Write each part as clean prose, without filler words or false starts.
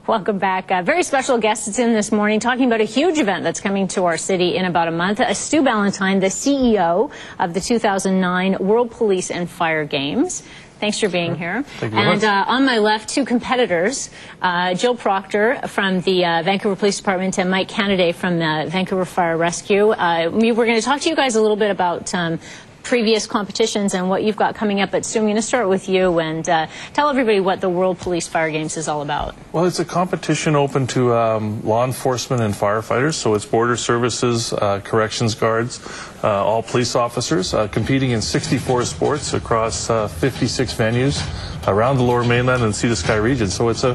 Welcome back. A very special guest is in this morning talking about a huge event that's coming to our city in about a month. Stu Ballantyne, the CEO of the 2009 World Police and Fire Games. Thanks for being here. Thank you very much. On my left, two competitors, Jill Proctor from the Vancouver Police Department and Mike Canaday from the Vancouver Fire Rescue. We're going to talk to you guys a little bit about previous competitions and what you've got coming up. But Stu, I'm going to start with you and tell everybody what the World Police Fire Games is all about. Well, it's a competition open to law enforcement and firefighters, so it's border services, corrections guards, all police officers, competing in 64 sports across 56 venues around the Lower Mainland and Sea to Sky region. So it's a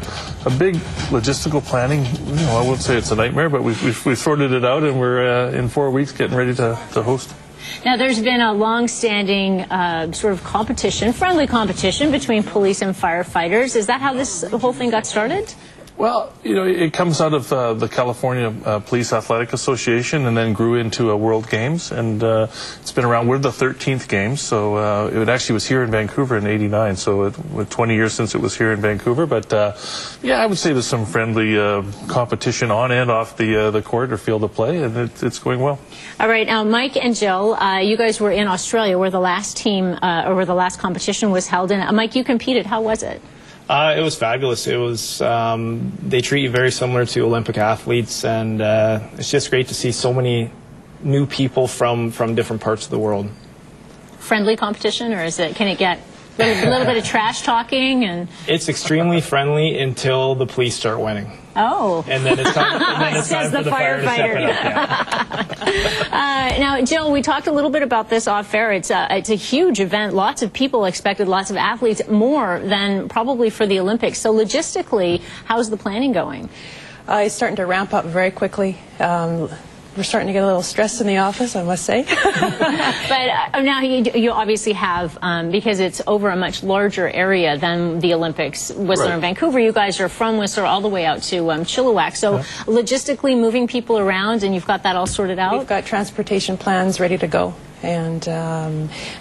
big logistical planning. I wouldn't say it's a nightmare, but we've sorted it out, and we're in 4 weeks getting ready to host. Now, there's been a long-standing sort of competition, friendly competition between police and firefighters. Is that how this whole thing got started? Well, it comes out of the California Police Athletic Association and then grew into World Games, and it's been around. We're the 13th Games, so it actually was here in Vancouver in '89, so it was 20 years since it was here in Vancouver. But yeah, I would say there's some friendly competition on and off the court or field of play, and it's going well. All right, now Mike and Jill, you guys were in Australia where the last team or where the last competition was held. And Mike, you competed. How was it? It was fabulous. It was they treat you very similar to Olympic athletes, and it's just great to see so many new people from different parts of the world. Friendly competition, or can it get a little bit of trash talking? And it's extremely friendly until the police start winning. Oh. And then it's time, for the fire to step it up. Yeah. Now, Jill, we talked a little bit about this off air. It's a huge event. Lots of people expected, lots of athletes, more than probably for the Olympics. So logistically, how's the planning going? It's starting to ramp up very quickly. We're starting to get a little stressed in the office, I must say. But now you obviously have, because it's over a much larger area than the Olympics, Whistler and Vancouver. You guys are from Whistler all the way out to Chilliwack. So logistically moving people around, and you've got that all sorted out? We've got transportation plans ready to go. And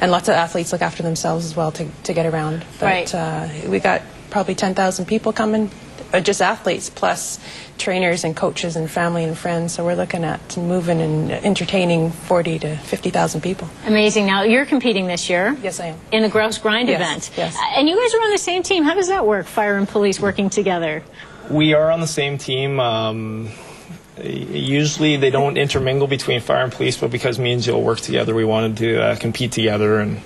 lots of athletes look after themselves as well to get around. But we got probably 10,000 people coming. Just athletes, plus trainers and coaches and family and friends. So we're looking at moving and entertaining 40 to 50,000 people. Amazing. Now, you're competing this year. Yes, I am. In the Grouse Grind event. Yes. And you guys are on the same team. How does that work, fire and police working together? We are on the same team. Usually they don't intermingle between fire and police, but because me and Jill work together, we wanted to compete together, and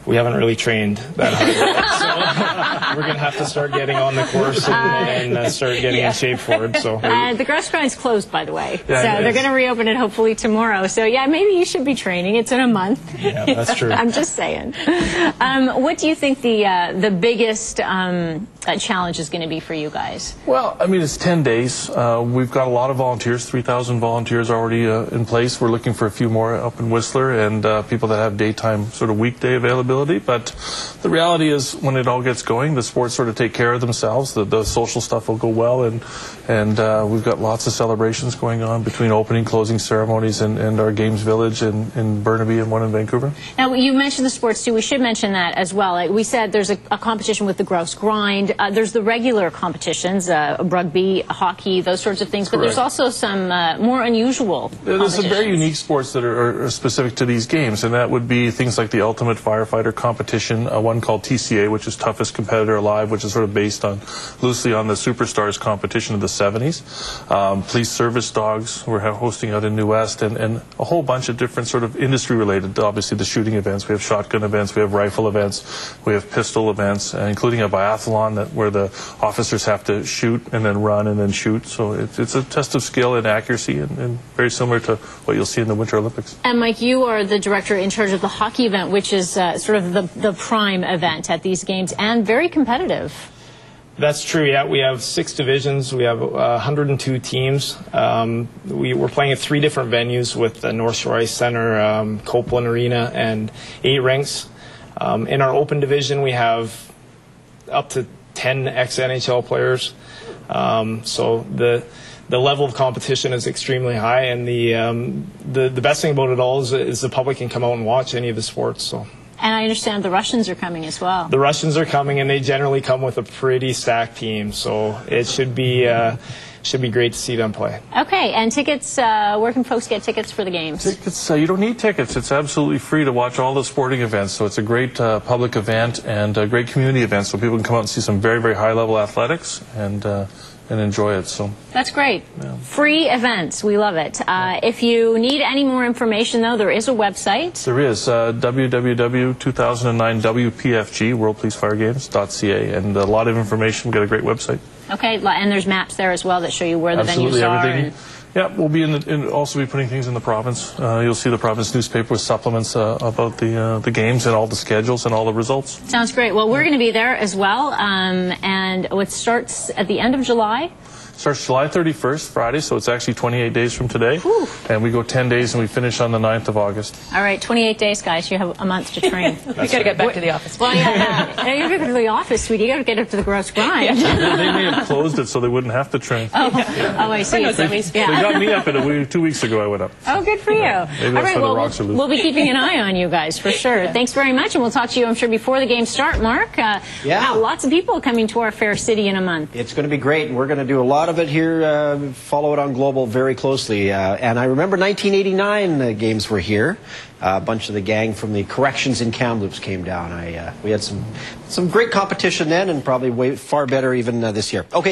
we haven't really trained that hard yet, so we're going to have to start getting on the course and start getting in shape for it. So the Grouse Grind's closed, by the way, so they're going to reopen it hopefully tomorrow. So yeah, maybe you should be training. It's in a month. Yeah, that's true. I'm just saying. What do you think the biggest challenge is going to be for you guys? Well, I mean, it's 10 days. We've got a lot of volunteers, 3,000 volunteers already in place. We're looking for a few more up in Whistler, and people that have daytime sort of weekday availability. But the reality is, when it all gets going, the sports sort of take care of themselves. The social stuff will go well, and we've got lots of celebrations going on between opening, closing ceremonies, and our games village in Burnaby and one in Vancouver. Now, you mentioned the sports too. We should mention that as well. Like we said, there's a competition with the Grouse Grind. There's the regular competitions, rugby, hockey, those sorts of things. But there's also some more unusual There's some very unique sports that are specific to these games, and that would be things like the Ultimate Firefighter competition, one called TCA, which is Toughest Competitor Alive, which is sort of based loosely on the Superstars competition of the 70s. Police Service Dogs we're hosting out in New West, and a whole bunch of different sort of industry-related, obviously the shooting events. We have shotgun events, we have rifle events, we have pistol events, including a biathlon where the officers have to shoot and then run and then shoot. So it's a test of skill and accuracy, and very similar to what you'll see in the Winter Olympics. And Mike, you are the director in charge of the hockey event, which is sort of the prime event at these games, and very competitive. That's true, yeah. We have 6 divisions. We have 102 teams. We're playing at 3 different venues with the North Shore Ice Center, Copeland Arena, and 8 rinks. In our open division, we have up to 10 ex-NHL players. So the level of competition is extremely high, and the best thing about it all is the public can come out and watch any of the sports. So And I understand the Russians are coming as well. The Russians are coming, and they generally come with a pretty stacked team, so it should be great to see them play. Okay, and tickets, where can folks get tickets for the games? Tickets, you don't need tickets. It's absolutely free to watch all the sporting events, so it's a great public event and a great community event, so people can come out and see some very, very high-level athletics and enjoy it. So that's great. Yeah. Free events. We love it. If you need any more information, though, there is a website. There is www.2009WPFG, WorldPoliceFireGames.ca, and a lot of information. We've got a great website. Okay, and there's maps there as well that show you where the Absolutely, venues are. Everything. Yeah, we'll be also be putting things in the province. You'll see the province newspaper with supplements about the games and all the schedules and all the results. Sounds great. Well, we're going to be there as well, and it starts at the end of July. Starts July 31st, Friday, so it's actually 28 days from today. Whew. And we go 10 days and we finish on the 9th of August. All right, 28 days, guys. You have a month to train. We got to get back to the office. Well, yeah. You're going to the office, sweetie. You got to get up to the gross grind. They may have closed it so they wouldn't have to train. Oh, I see. They got me up 2 weeks ago. I went up. Oh, good for you. Maybe All right, well, we'll be keeping an eye on you guys for sure. Thanks very much, and we'll talk to you, I'm sure, before the games start. Mark, wow, lots of people coming to our fair city in a month. It's going to be great, and we're going to do a lot of it here. Follow it on Global very closely. And I remember 1989 the games were here. A bunch of the gang from the corrections in Kamloops came down. We had some great competition then, and probably far better even this year. Okay.